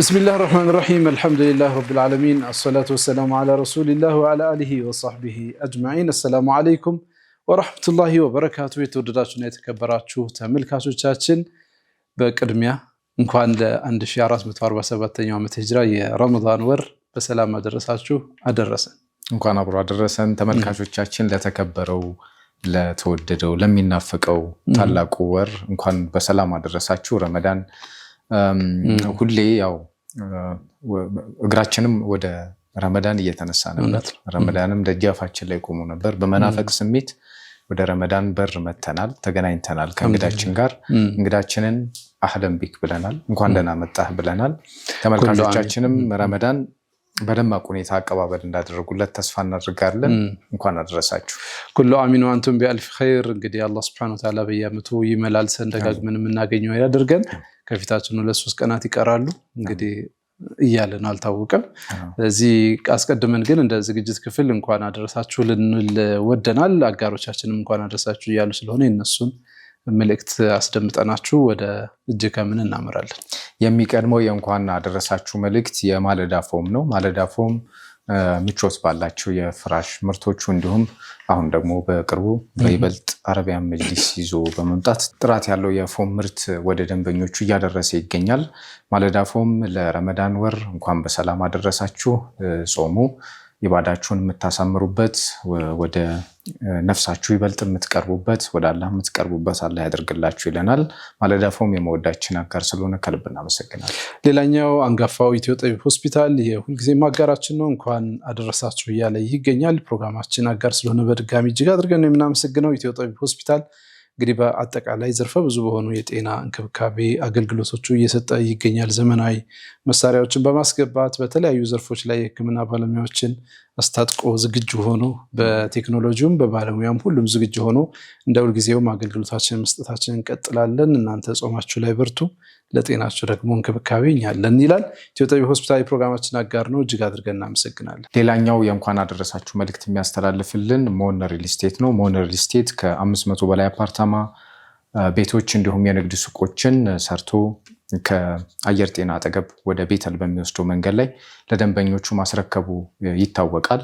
بسم الله الرحمن الرحيم الحمد لله رب العالمين الصلاة والسلام على رسول الله وعلى آله وصحبه أجمعين السلام عليكم ورحمة الله وبركاته የተወደዳችሁና የተከበራችሁ ተመልካቾቻችን በቅድሚያ እንኳን ለ1447ኛው ዓመት ሂጅራ የረመዳን ወር በሰላም አደረሳችሁ አደረሰን እንኳን አብሮ አደረሰን ተመልካቾቻችን ለተከበረው ለተወደደው ለሚናፈቀው ታላቁ ወር እንኳን በሰላም አደረሳችሁ ረመዳን ሁሌ ያው እግራችንም ወደ ረመዳን እየተነሳ ነበር ረመዳንም ደጃፋችን ላይ ቆሞ ነበር በመናፈቅ ስሜት ወደ ረመዳን በር መተናል ተገናኝተናል ከእንግዳችን ጋር እንግዳችንን አህለን ቢክ ብለናል እንኳን ደህና መጣህ ብለናል ተመልካቾቻችንም ረመዳን በደማቅ ሁኔታ አቀባበል እንዳደረጉለት ተስፋ እናደርጋለን እንኳን አደረሳችሁ ኩሉ አሚን ወአንቱም ቢአልፍ ኸይር እንግዲህ አላህ Subhanahu Wa Ta'ala በየአመቱ ይመላልሰን ደጋግመን የምናገኘው ያደርገን ከፊታችን ለሶስት ቀናት ይቀራሉ እንግዲህ እያለን አልታወቀም እዚህ አስቀድመን ግን እንደ ዝግጅት ክፍል እንኳን አደረሳችሁ ልንል ወደናል አጋሮቻችንም እንኳን አደረሳችሁ ይያሉ ስለሆነ እነሱን መልእክት አስደምጠናችሁ ወደ እጅከምን እናመራለን የሚቀድመው የእንኳን አደረሳችሁ መልእክት የማለዳ ፎም ነው ማለዳ ፎም ምቾት ባላቸው የፍራሽ ምርቶቹ እንዲሁም አሁን ደግሞ በቅርቡ በይበልጥ አረቢያን መጅሊስ ይዞ በመምጣት ጥራት ያለው የፎም ምርት ወደ ደንበኞቹ እያደረሰ ይገኛል ማለዳ ፎም ለረመዳን ወር እንኳን በሰላም አደረሳችሁ ጾሙ ይባዳችሁን የምታሳምሩበት ወደ ነፍሳችሁ ይበልጥ የምትቀርቡበት ወደ አላህ የምትቀርቡበት አላህ ያደርግላችሁ ይለናል ማለዳ ፎም የመወዳችን አጋር ስለሆነ ከልብ እናመሰግናለን ሌላኛው አንጋፋው ኢትዮ ጠቢብ ሆስፒታል የሁልጊዜ ማጋራችን ነው እንኳን አደረሳችሁ እያለ ይገኛል ፕሮግራማችን አጋር ስለሆነ በድጋሚ እጅግ አድርገን ነው የምናመሰግነው ኢትዮ ጠቢብ ሆስፒታል እንግዲህ በአጠቃላይ ዘርፈ ብዙ በሆኑ የጤና እንክብካቤ አገልግሎቶቹ እየሰጠ ይገኛል ዘመናዊ መሳሪያዎችን በማስገባት በተለያዩ ዘርፎች ላይ የህክምና ባለሙያዎችን አስታጥቆ ዝግጁ ሆኖ በቴክኖሎጂውም በባለሙያም ሁሉም ዝግጁ ሆኖ እንደውል ጊዜውም አገልግሎታችንን መስጠታችንን እንቀጥላለን እናንተ ጾማችሁ ላይ በርቱ ለጤናችሁ ደግሞ እንክብካቤ እኛለን ይላል ኢትዮ ጠቢብ ሆስፒታል ፕሮግራማችን አጋር ነው እጅግ አድርገን እናመሰግናለን ሌላኛው የእንኳን አደረሳችሁ መልእክት የሚያስተላልፍልን ሞን ሪል ስቴት ነው ሞን ሪል ስቴት ከ500 በላይ አፓርታማ ቤቶች እንዲሁም የንግድ ሱቆችን ሰርቶ ከአየር ጤና አጠገብ ወደ ቤተል በሚወስደው መንገድ ላይ ለደንበኞቹ ማስረከቡ ይታወቃል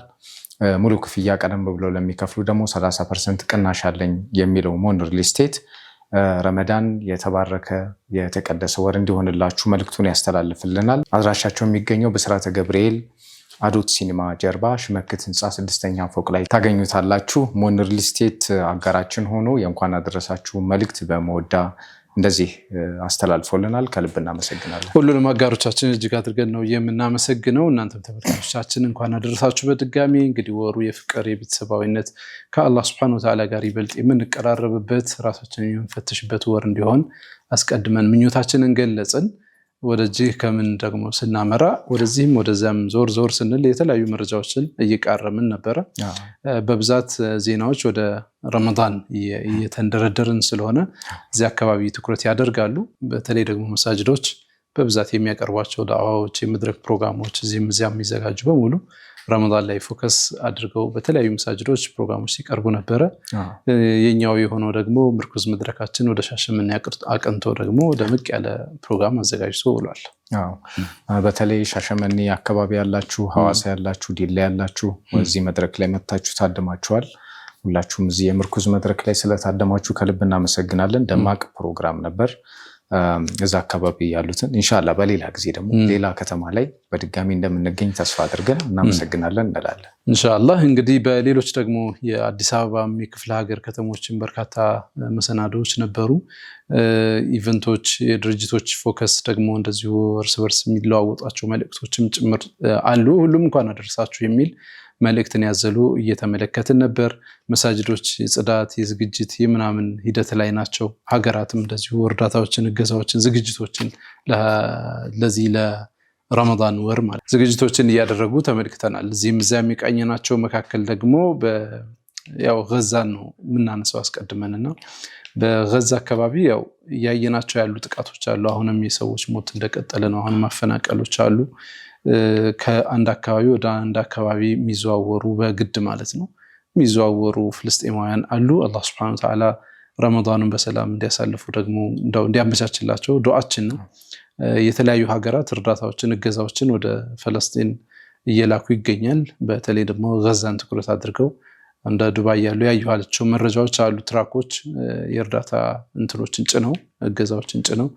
ሙሉ ክፍያ ቀደም ብለው ለሚከፍሉ ደግሞ 30% ቅናሽ አለኝ የሚለው ሞን ሪል ስቴት ረመዳን የተባረከ የተቀደሰ ወር እንዲሆንላችሁ መልእክቱን ያስተላልፍልናል አድራሻቸው የሚገኘው በስራተ ገብርኤል አዶት ሲኒማ ጀርባ ሽመክት ህንፃ 6ኛ ፎቅ ላይ ታገኙታላችሁ ሞን ሪል ስቴት አጋራችን ሆኖ የእንኳን አደረሳችሁ መልእክት በመወዳ እንደዚህ አስተላልፎልናል ከልብ እናመሰግናለን ሁሉንም አጋሮቻችን እጅግ አድርገን ነው የምናመሰግነው እናንተም ተመልካቾቻችን እንኳን አደረሳችሁ በድጋሚ እንግዲህ ወሩ የፍቅር የቤተሰባዊነት ከአላህ Subhanahu Wa Ta'ala ጋር ይበልጥ የምንቀራረብበት ራሳችንን የምንፈትሽበት ወር እንዲሆን አስቀድመን ምኞታችንን ገለጽን ወደዚህ ከምን ደግሞ ስናመራ ወደዚህም ወደዛም ዞር ስንል የተለያዩ መረጃዎችን እየቃረምን ነበር በብዛት ዜናዎች ወደ ረመዳን እየተንደረደርን ስለሆነ እዚህ አካባቢ ትኩረት ያደርጋሉ በተለይ ደግሞ መሳጅዶች በብዛት የሚያቀርቧቸው ዳዋዎች የመድረክ ፕሮግራሞች እዚህም የሚዘጋጁ በሙሉ ረመዳን ላይ ፎከስ አድርገው በተለያዩ መሳጅዶች ፕሮግራሞች ሲቀርቡ ነበር የኛው የሆነው ደግሞ ምርኩዝ መድረካችን ወደ ሻሸመኔ አቀንቶ ደግሞ ደምቅ ያለ ፕሮግራም አዘጋጅቶ ውሏል በተለይ ሻሸመኔ አካባቢ ያላችሁ ሐዋሳ ያላችሁ ዲላ ያላችሁ እዚህ መድረክ ላይ መጣችሁ ታድማችኋል ሁላችሁም እዚህ የምርኩዝ መድረክ ላይ ስለታደማችሁ ከልብ እናመሰግናለን ደማቅ ፕሮግራም ነበር እዛ አካባቢ ያሉትን ኢንሻአላህ በሌላ ጊዜ ደግሞ ሌላ ከተማ ላይ በድጋሚ እንደምንገኝ ተስፋ አድርገን እናመሰግናለን እንላለን ኢንሻአላህ እንግዲህ በሌሎች ደግሞ የአዲስ አበባ የክፍለ ሀገር ከተሞችን በርካታ መሰናዶዎች ነበሩ ኢቨንቶች የድርጅቶች ፎከስ ደግሞ እንደዚሁ እርስ በርስ የሚለዋወጣቸው መልእክቶችም ጭምር አሉ ሁሉም እንኳን አደረሳችሁ የሚል መልእክትን ያዘሉ እየተመለከትን ነበር መሳጅዶች የጽዳት የዝግጅት የምናምን ሂደት ላይ ናቸው ሀገራትም እንደዚሁ እርዳታዎችን እገዛዎችን ዝግጅቶችን ለዚህ ለረመዳን ወር ማለት ዝግጅቶችን እያደረጉ ተመልክተናል እዚህም እዚያም የቃኘናቸው መካከል ደግሞ ያው ገዛን ነው የምናነሳው አስቀድመንና በገዛ አካባቢ ያው ያየናቸው ያሉ ጥቃቶች አሉ አሁንም የሰዎች ሞት እንደቀጠለ ነው አሁንም ማፈናቀሎች አሉ ከአንድ አካባቢ ወደ አንድ አካባቢ የሚዘዋወሩ በግድ ማለት ነው የሚዘዋወሩ ፍልስጤማውያን አሉ አላህ Subhanahu Wa Ta'ala ረመዳንን በሰላም እንዲያሳልፉ ደግሞ እንደው እንዲያመቻችላቸው ዱዓችን ነው የተለያዩ ሀገራት እርዳታዎችን እገዛዎችን ወደ ፈለስጢን እየላኩ ይገኛል። በተለይ ደግሞ ጋዛን ትኩረት አድርገው እንደ ዱባይ ያሉ ያዩዋቸው መረጃዎች አሉ። ትራኮች የእርዳታ እንትኖችን ጭነው እገዛዎችን ጭነው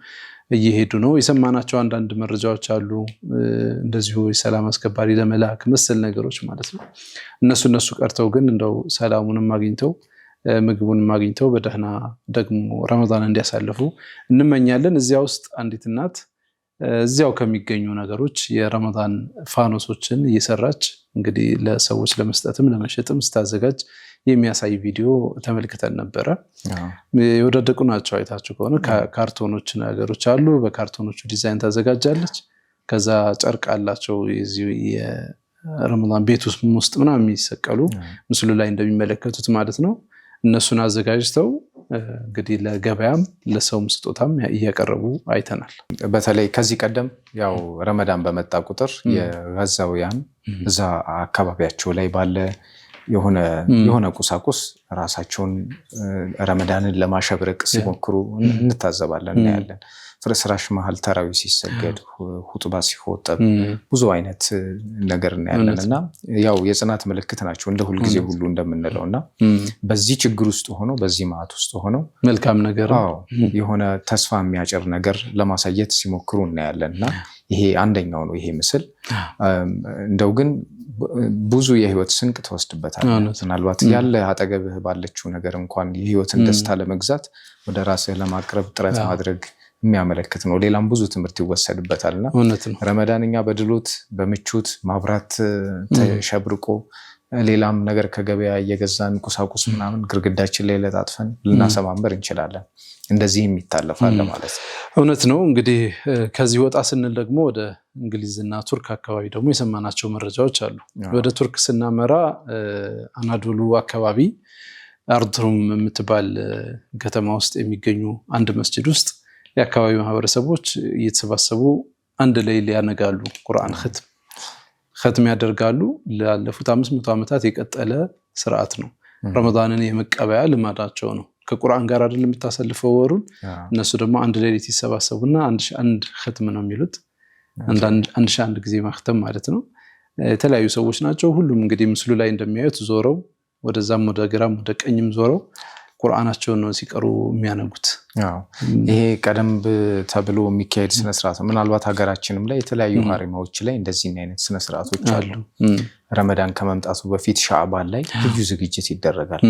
እየሄዱ ነው። የሰማናቸው አንዳንድ መረጃዎች አሉ። እንደዚሁ የሰላም አስከባሪ ለመላክ መሰል ነገሮች ማለት ነው። እነሱ ቀርተው ግን እንደው ሰላሙንም አግኝተው ምግቡንም አግኝተው በደህና ደግሞ ረመዳን እንዲያሳልፉ እንመኛለን። እዚያ ውስጥ አንዲት እናት እዚያው ከሚገኙ ነገሮች የረመዳን ፋኖሶችን እየሰራች እንግዲህ ለሰዎች ለመስጠትም ለመሸጥም ስታዘጋጅ የሚያሳይ ቪዲዮ ተመልክተን ነበረ። የወደደቁ ናቸው። አይታችሁ ከሆነ ካርቶኖች ነገሮች አሉ። በካርቶኖቹ ዲዛይን ታዘጋጃለች። ከዛ ጨርቅ አላቸው የረመዳን ቤት ውስጥ ምናምን የሚሰቀሉ ምስሉ ላይ እንደሚመለከቱት ማለት ነው። እነሱን አዘጋጅተው እንግዲህ ለገበያም ለሰውም ስጦታም እያቀረቡ አይተናል። በተለይ ከዚህ ቀደም ያው ረመዳን በመጣ ቁጥር የጋዛውያን እዛ አካባቢያቸው ላይ ባለ የሆነ ቁሳቁስ ራሳቸውን ረመዳንን ለማሸብረቅ ሲሞክሩ እንታዘባለን፣ እናያለን። ፍርስራሽ መሀል ተራዊ ሲሰገድ ሁጥባ ሲሆጠብ ብዙ አይነት ነገር እናያለን እና ያው የጽናት ምልክት ናቸው እንደ ሁልጊዜ ሁሉ እንደምንለው እና በዚህ ችግር ውስጥ ሆነው በዚህ ማዕት ውስጥ ሆነው መልካም ነገር የሆነ ተስፋ የሚያጭር ነገር ለማሳየት ሲሞክሩ እናያለን እና ይሄ አንደኛው ነው። ይሄ ምስል እንደው ግን ብዙ የህይወት ስንቅ ተወስድበታል። ምናልባት ያለ አጠገብህ ባለችው ነገር እንኳን የህይወትን ደስታ ለመግዛት ወደ ራስህ ለማቅረብ ጥረት ማድረግ የሚያመለክት ነው። ሌላም ብዙ ትምህርት ይወሰድበታልና ረመዳን እኛ በድሎት በምቾት ማብራት ተሸብርቆ ሌላም ነገር ከገበያ እየገዛን ቁሳቁስ ምናምን ግርግዳችን ላይ ለጣጥፈን ልናሰማምር እንችላለን። እንደዚህም ይታለፋል ማለት ነው። እውነት ነው። እንግዲህ ከዚህ ወጣ ስንል ደግሞ ወደ እንግሊዝና ቱርክ አካባቢ ደግሞ የሰማናቸው መረጃዎች አሉ። ወደ ቱርክ ስናመራ አናዶሉ አካባቢ አርድሩም የምትባል ከተማ ውስጥ የሚገኙ አንድ መስጂድ ውስጥ የአካባቢ ማህበረሰቦች እየተሰባሰቡ አንድ ላይ ሊያነጋሉ ቁርአን ختም ያደርጋሉ። ላለፉት 500 ዓመታት የቀጠለ ስርዓት ነው። ረመዳንን የመቀበያ ልማዳቸው ነው። ከቁርአን ጋር አይደለም የምታሰልፈው ወሩን። እነሱ ደግሞ አንድ ሌሊት ይሰባሰቡና አንድ ختም ነው የሚሉት። አንድ ጊዜ ማክተም ማለት ነው። የተለያዩ ሰዎች ናቸው። ሁሉም እንግዲህ ምስሉ ላይ እንደሚያዩት ዞረው ወደዛም ወደ ግራም ወደ ቀኝም ዞረው ቁርአናቸውን ነው ሲቀሩ የሚያነጉት። ይሄ ቀደም ተብሎ የሚካሄድ ስነስርዓት ነው። ምናልባት ሀገራችንም ላይ የተለያዩ ሀሪማዎች ላይ እንደዚህ አይነት ስነስርዓቶች አሉ። ረመዳን ከመምጣቱ በፊት ሻዕባን ላይ ልዩ ዝግጅት ይደረጋል።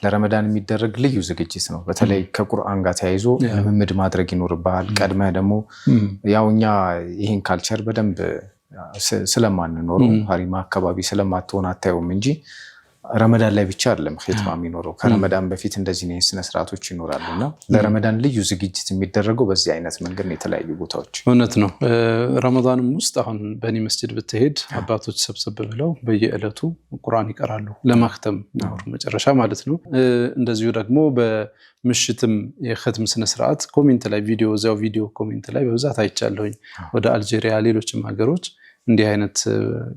ለረመዳን የሚደረግ ልዩ ዝግጅት ነው። በተለይ ከቁርአን ጋር ተያይዞ ልምምድ ማድረግ ይኖርብሃል። ቀድመህ ደግሞ ያው እኛ ይህን ካልቸር በደንብ ስለማንኖረው ሀሪማ አካባቢ ስለማትሆን አታየውም እንጂ ረመዳን ላይ ብቻ አይደለም ኺትማ የሚኖረው። ከረመዳን በፊት እንደዚህ ነው ስነስርዓቶች ይኖራሉና ለረመዳን ልዩ ዝግጅት የሚደረገው በዚህ አይነት መንገድ ነው የተለያዩ ቦታዎች። እውነት ነው። ረመዳንም ውስጥ አሁን በእኔ መስጂድ ብትሄድ አባቶች ሰብሰብ ብለው በየዕለቱ ቁርአን ይቀራሉ ለማክተም መጨረሻ ማለት ነው። እንደዚሁ ደግሞ በምሽትም የختም ስነስርዓት ኮሜንት ላይ ቪዲዮ ኮሜንት ላይ በብዛት አይቻለሁኝ። ወደ አልጄሪያ ሌሎችም ሀገሮች እንዲህ አይነት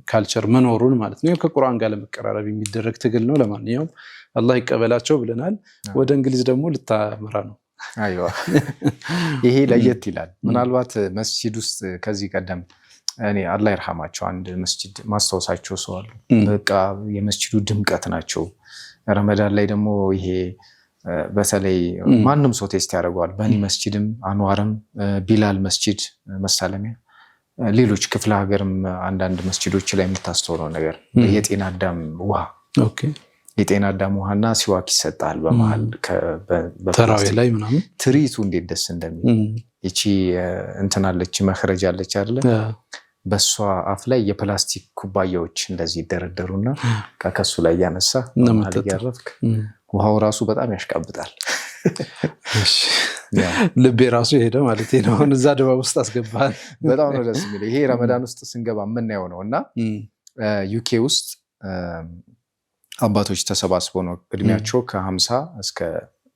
ካልቸር መኖሩን ማለት ነው። ከቁርአን ጋር ለመቀራረብ የሚደረግ ትግል ነው። ለማንኛውም አላህ ይቀበላቸው ብለናል። ወደ እንግሊዝ ደግሞ ልታመራ ነው። አይዋ ይሄ ለየት ይላል። ምናልባት መስጂድ ውስጥ ከዚህ ቀደም እኔ አላህ ይርሐማቸው አንድ መስጂድ ማስታወሳቸው ሰው አሉ። በቃ የመስጂዱ ድምቀት ናቸው። ረመዳን ላይ ደግሞ ይሄ በተለይ ማንም ሰው ቴስት ያደርገዋል። በኒ መስጂድም አንዋርም ቢላል መስጂድ መሳለሚያ ሌሎች ክፍለ ሀገርም አንዳንድ መስጂዶች ላይ የምታስተውለው ነገር የጤና አዳም ውሃ የጤና አዳም ውሃና ሲዋክ ይሰጣል በመሃል ተራዊ ላይ ምናምን ትሪቱ እንዴት ደስ እንደሚል እቺ እንትናለች መخرج አለች አይደለ? በሷ አፍ ላይ የፕላስቲክ ኩባያዎች እንደዚህ ይደረደሩና ከከሱ ላይ ያነሳ ማለት ያረፍክ ውሃው ራሱ በጣም ያሽቃብጣል። ልቤ ራሱ ሄደ ማለት ነው። አሁን እዛ ድባብ ውስጥ አስገባል። በጣም ነው ደስ የሚለው። ይሄ ረመዳን ውስጥ ስንገባ የምናየው ነውና ዩኬ ውስጥ አባቶች ተሰባስበው ነው እድሜያቸው ከ50 እስከ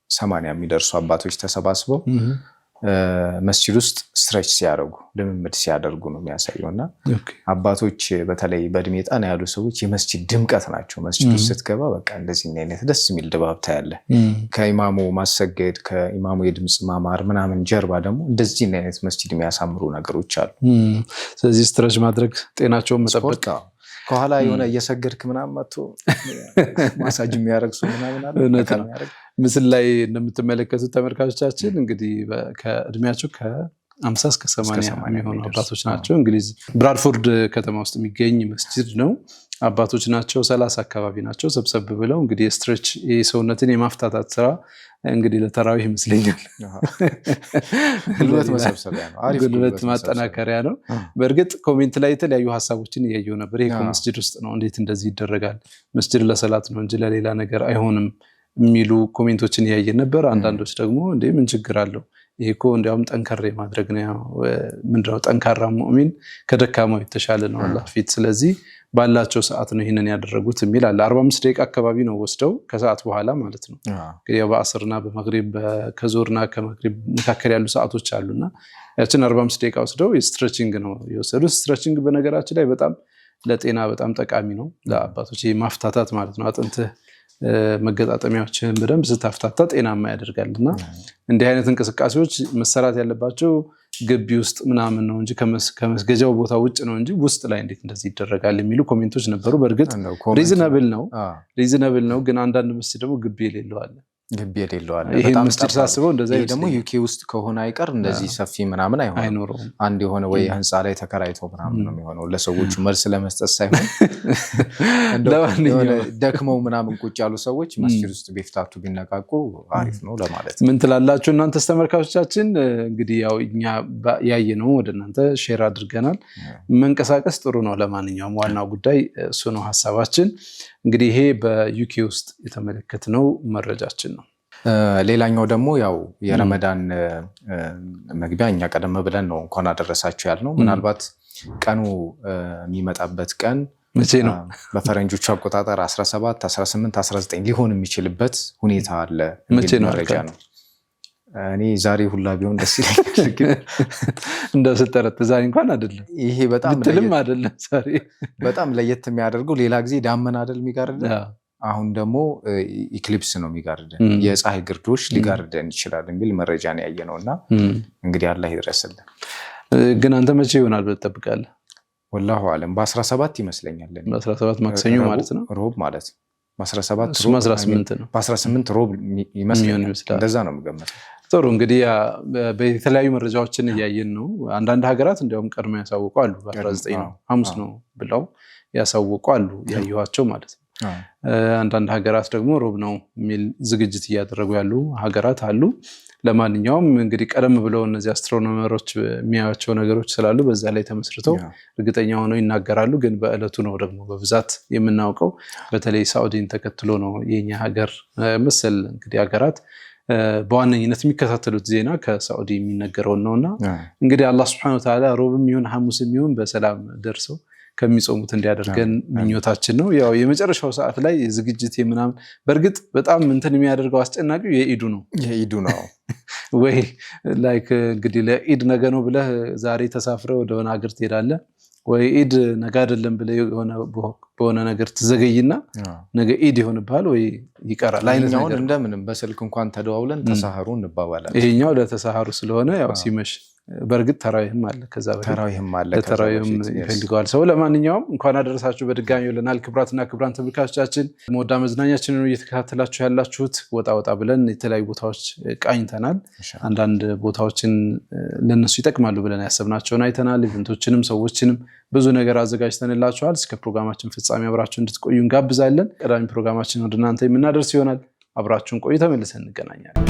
80 የሚደርሱ አባቶች ተሰባስበው መስጂድ ውስጥ ስትሬች ሲያደርጉ ልምምድ ሲያደርጉ ነው የሚያሳየውና አባቶች በተለይ በእድሜ ጣና ያሉ ሰዎች የመስጂድ ድምቀት ናቸው። መስጂድ ውስጥ ስትገባ በቃ እንደዚህ አይነት ደስ የሚል ድባብ ታያለህ። ከኢማሙ ማሰገድ ከኢማሙ የድምጽ ማማር ምናምን ጀርባ ደግሞ እንደዚህ አይነት መስጂድ የሚያሳምሩ ነገሮች አሉ። ስለዚህ ስትሬች ማድረግ ጤናቸውን መጠበቅ ከኋላ የሆነ እየሰገድክ ምናምን መጥቶ ማሳጅ የሚያደርግ ሰው ምናምን አለ። ምስል ላይ እንደምትመለከቱት ተመልካቾቻችን እንግዲህ ከእድሜያቸው ከ50 እስከ 80 የሚሆኑ አባቶች ናቸው። እንግሊዝ ብራድፎርድ ከተማ ውስጥ የሚገኝ መስጂድ ነው። አባቶች ናቸው፣ 30 አካባቢ ናቸው። ሰብሰብ ብለው እንግዲህ የስትሬች የሰውነትን የማፍታታት ስራ እንግዲህ ለተራዊህ ይመስለኛል ጉልበት መሰብሰቢያ ነው፣ አሪፍ ጉልበት ማጠናከሪያ ነው። በእርግጥ ኮሜንት ላይ የተለያዩ ሀሳቦችን እያየሁ ነበር። ይሄ መስጂድ ውስጥ ነው እንዴት እንደዚህ ይደረጋል? መስጂድ ለሰላት ነው እንጂ ለሌላ ነገር አይሆንም የሚሉ ኮሜንቶችን እያየን ነበር። አንዳንዶች ደግሞ እንዴ ምን ችግር አለው? ይሄ እኮ እንዲያውም ጠንከር ማድረግ ነው። ምንድነው ጠንካራ ሙእሚን ከደካማው የተሻለ ነው አላህ ፊት። ስለዚህ ባላቸው ሰዓት ነው ይህንን ያደረጉት የሚል አለ። 45 ደቂቃ አካባቢ ነው ወስደው ከሰዓት በኋላ ማለት ነው። እንግዲህ በአስርና በመግሪብ ከዞርና ከመግሪብ መካከል ያሉ ሰዓቶች አሉና ያችን 45 ደቂቃ ወስደው ስትሬቺንግ ነው የወሰዱት። ስትሬቺንግ በነገራችን ላይ በጣም ለጤና በጣም ጠቃሚ ነው ለአባቶች። ማፍታታት ማለት ነው አጥንትህ መገጣጠሚያዎችን በደንብ ስታፍታታ ጤናማ ያደርጋልና እንዲህ አይነት እንቅስቃሴዎች መሰራት ያለባቸው ግቢ ውስጥ ምናምን ነው እንጂ ከመስገጃው ቦታ ውጭ ነው እንጂ ውስጥ ላይ እንዴት እንደዚህ ይደረጋል የሚሉ ኮሜንቶች ነበሩ። በእርግጥ ሪዝነብል ነው፣ ግን አንዳንድ መስጂድ ደግሞ ግቢ የሌለው አለ። ይሄን መስጂድ ሳስበው እንደዛ ደግሞ ዩኬ ውስጥ ከሆነ አይቀር እንደዚህ ሰፊ ምናምን አይሆንም። አንድ የሆነ ወይ ህንፃ ላይ ተከራይቶ ምናምን ነው የሚሆነው። ለሰዎቹ መልስ ለመስጠት ሳይሆን እንደሆነ ደክመው ምናምን ቁጭ ያሉ ሰዎች መስጂድ ውስጥ ቢፍታቱ ቢነቃቁ አሪፍ ነው ለማለት ነው። ምን ትላላችሁ እናንተስ ተመልካቾቻችን? እንግዲህ ያው እኛ ያየነው ወደ እናንተ ሼር አድርገናል። መንቀሳቀስ ጥሩ ነው። ለማንኛውም ዋናው ጉዳይ እሱ ነው ሀሳባችን። እንግዲህ ይሄ በዩኬ ውስጥ የተመለከትነው መረጃችን ነው። ሌላኛው ደግሞ ያው የረመዳን መግቢያ እኛ ቀደም ብለን ነው እንኳን አደረሳችሁ ያልነው። ምናልባት ቀኑ የሚመጣበት ቀን መቼ ነው? በፈረንጆቹ አቆጣጠር 17፣ 18፣ 19 ሊሆን የሚችልበት ሁኔታ አለ። መቼ ነው መረጃ ነው። እኔ ዛሬ ሁላ ቢሆን ደስ ይለኛል፣ ግን እንደው ስትጠረት ዛሬ እንኳን አይደለም። ይሄ በጣም ብትልም አይደለም ዛሬ በጣም ለየት የሚያደርገው ሌላ ጊዜ ዳመና አይደል የሚጋርደን፣ አሁን ደግሞ ኢክሊፕስ ነው የሚጋርደን። የፀሐይ ግርዶሽ ሊጋርደን ይችላል የሚል መረጃ ነው ያየነውና እንግዲህ አላህ ይድረስልን። ግን አንተ መቼ ይሆናል ብለህ ትጠብቃለህ? ወላሁ አለም በ17 ይመስለኛል። በ17 ማክሰኞ ማለት ነው፣ ሮብ ማለት ነው። በ17 ሮብ 18 ነው። በ18 ሮብ ይመስላል፣ እንደዛ ነው የምገምተው። ጥሩ እንግዲህ በተለያዩ መረጃዎችን እያየን ነው። አንዳንድ ሀገራት እንዲያውም ቀድሞ ያሳውቁ አሉ። በ19 ነው ሐሙስ ነው ብለው ያሳውቁ አሉ፣ ያየኋቸው ማለት ነው። አንዳንድ ሀገራት ደግሞ ሮብ ነው የሚል ዝግጅት እያደረጉ ያሉ ሀገራት አሉ። ለማንኛውም እንግዲህ ቀደም ብለው እነዚህ አስትሮኖመሮች የሚያዩቸው ነገሮች ስላሉ በዛ ላይ ተመስርተው እርግጠኛ ሆነው ይናገራሉ። ግን በዕለቱ ነው ደግሞ በብዛት የምናውቀው። በተለይ ሳዑዲን ተከትሎ ነው የኛ ሀገር መሰል እንግዲህ ሀገራት በዋነኝነት የሚከታተሉት ዜና ከሳዑዲ የሚነገረውን ነውና እንግዲህ አላህ Subhanahu Wa Ta'ala ሮብም ይሁን ሐሙስም ይሁን በሰላም ደርሰው ከሚጾሙት እንዲያደርገን ምኞታችን ነው። ያው የመጨረሻው ሰዓት ላይ ዝግጅት ምናምን በእርግጥ በጣም እንትን የሚያደርገው አስጨናቂው የኢዱ ነው ወይ ላይክ እንግዲህ ለኢድ ነገ ነው ብለህ ዛሬ ተሳፍረ ወደሆነ ሀገር ትሄዳለህ ወይ ኢድ ነገ አይደለም ብለህ በሆነ ነገር ትዘገይና ነገ ኢድ ይሆንብሃል ወይ ይቀራል። አይኛውን እንደምንም በስልክ እንኳን ተደዋውለን ተሳሃሩ እንባባላለን። ይሄኛው ለተሳሃሩ ስለሆነ ያው ሲመሽ በእርግጥ ተራዊህም አለ፣ ከዛ ተራዊህም ይፈልገዋል ሰው። ለማንኛውም እንኳን አደረሳችሁ በድጋሚ ብለናል። ክቡራትና ክቡራን ተመልካቾቻችን ሞዳ መዝናኛችንን እየተከታተላችሁ ያላችሁት ወጣ ብለን የተለያዩ ቦታዎች ቃኝተናል። አንዳንድ ቦታዎችን ለነሱ ይጠቅማሉ ብለን ያሰብናቸውን አይተናል። ኢቨንቶችንም ሰዎችንም ብዙ ነገር አዘጋጅተንላችኋል። እስከ ፕሮግራማችን ፍጻሜ አብራችሁ እንድትቆዩ እንጋብዛለን። ቀዳሚ ፕሮግራማችን ወደ እናንተ የምናደርስ ይሆናል። አብራችሁን ቆዩ፣ ተመልሰን እንገናኛለን።